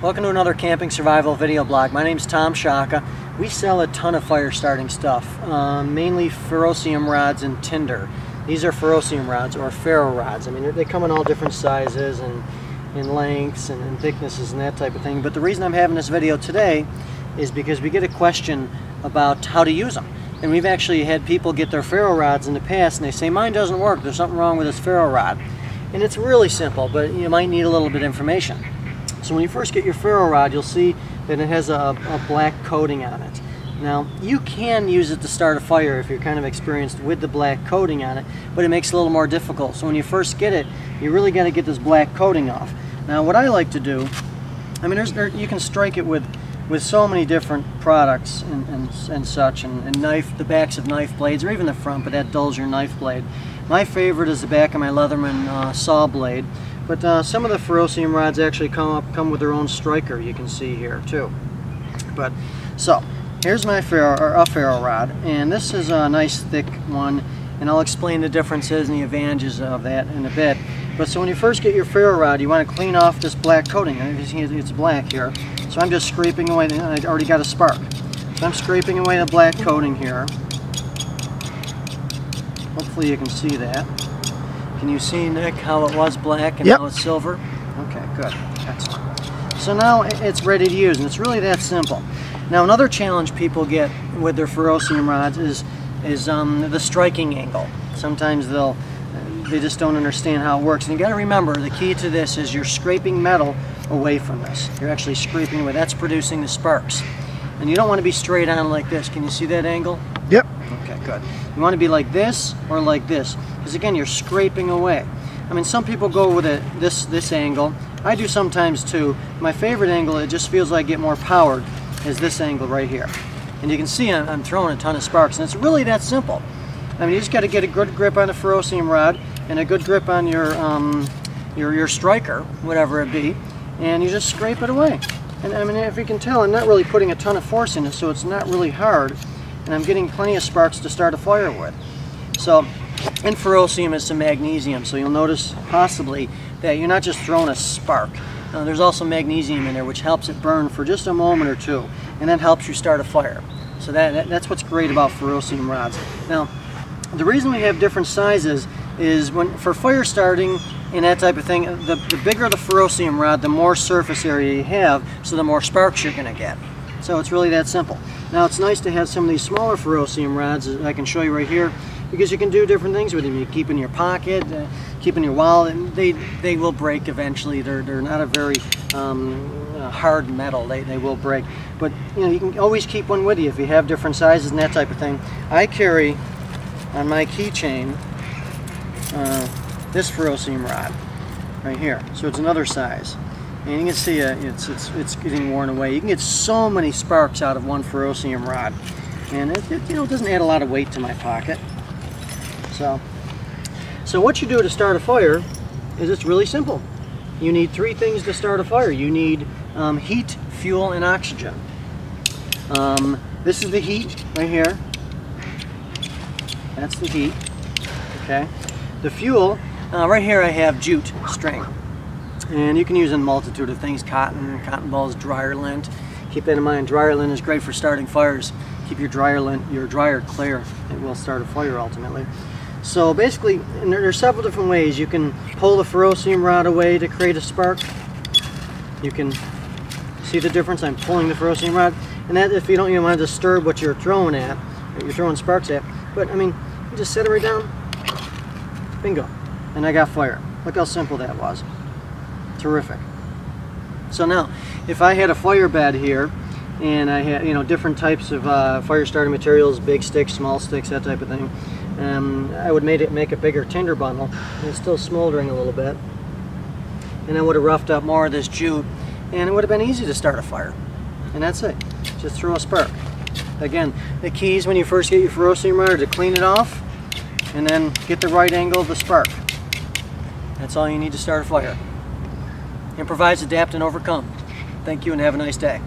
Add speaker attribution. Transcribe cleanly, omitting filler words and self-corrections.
Speaker 1: Welcome to another camping survival video blog. My name is Tom Sciacca. We sell a ton of fire starting stuff, mainly ferrocium rods and tinder. These are ferrocium rods or ferro rods. I mean, they come in all different sizes and lengths and thicknesses and that type of thing. But the reason I'm having this video today is because we get a question about how to use them. And we've actually had people get their ferro rods in the past and they say, mine doesn't work, there's something wrong with this ferro rod. And it's really simple, but you might need a little bit of information. So when you first get your ferro rod, you'll see that it has a black coating on it. Now, you can use it to start a fire if you're kind of experienced with the black coating on it, but it makes it a little more difficult. So when you first get it, you really got to get this black coating off. Now, what I like to do, I mean, you can strike it with so many different products and such, and the backs of knife blades, or even the front, but that dulls your knife blade. My favorite is the back of my Leatherman saw blade. But some of the ferrocium rods actually come with their own striker, you can see here too. But so here's my ferro rod, and this is a nice thick one, and I'll explain the differences and the advantages of that in a bit. But so when you first get your ferro rod, you want to clean off this black coating. You see it's black here, so I'm just scraping away. I already got a spark, so I'm scraping away the black coating here. Hopefully you can see that. Can you see, Nick, how it was black and now it's silver? Okay, good. Excellent. So now it's ready to use, and it's really that simple. Now, another challenge people get with their ferrocium rods is the striking angle. Sometimes they just don't understand how it works. And you got to remember, the key to this is you're scraping metal away from this. You're actually scraping away. That's producing the sparks. And you don't want to be straight on like this. Can you see that angle?
Speaker 2: Yep.
Speaker 1: Okay, good. You want to be like this or like this. Because again, you're scraping away. I mean, some people go with this angle. I do sometimes too. My favorite angle, it just feels like I get more powered, is this angle right here. And you can see I'm throwing a ton of sparks, and it's really that simple. I mean, you just got to get a good grip on the ferrocium rod and a good grip on your striker, whatever it be, and you just scrape it away. And I mean, if you can tell, I'm not really putting a ton of force in it, so it's not really hard, and I'm getting plenty of sparks to start a fire with. So, in ferrocium is some magnesium, so you'll notice possibly that you're not just throwing a spark. There's also magnesium in there, which helps it burn for just a moment or two, and that helps you start a fire. So that's what's great about ferrocium rods. Now, the reason we have different sizes is for fire starting and that type of thing, the bigger the ferrocium rod, the more surface area you have, so the more sparks you're going to get. So it's really that simple. Now, it's nice to have some of these smaller ferrocium rods, as I can show you right here, because you can do different things with them. You keep in your pocket, keep in your wallet, and they will break eventually. They're not a very hard metal. They will break. But you know, you can always keep one with you if you have different sizes and that type of thing. I carry on my keychain this ferrocium rod right here. So it's another size. And you can see it's getting worn away. You can get so many sparks out of one ferrocium rod. And it doesn't add a lot of weight to my pocket. So what you do to start a fire is it's really simple. You need three things to start a fire. You need heat, fuel, and oxygen. This is the heat right here. That's the heat. Okay. The fuel, right here I have jute string. And you can use a multitude of things, cotton balls, dryer lint. Keep that in mind, dryer lint is great for starting fires. Keep your dryer clear. It will start a fire ultimately. So basically, there's several different ways. You can pull the ferrocium rod away to create a spark. You can see the difference. I'm pulling the ferrocium rod, and that if you don't even want to disturb what you're throwing at, or you're throwing sparks at. But I mean, you just set it right down. Bingo, and I got fire. Look how simple that was. Terrific. So now, if I had a fire bed here, and I had different types of fire starting materials, big sticks, small sticks, that type of thing. I would make a bigger tinder bundle. It's still smoldering a little bit, and I would have roughed up more of this jute, and it would have been easy to start a fire. And that's it. Just throw a spark. Again, the keys when you first get your ferrocium rod are to clean it off, and then get the right angle of the spark. That's all you need to start a fire. Improvise, adapt, and overcome. Thank you, and have a nice day.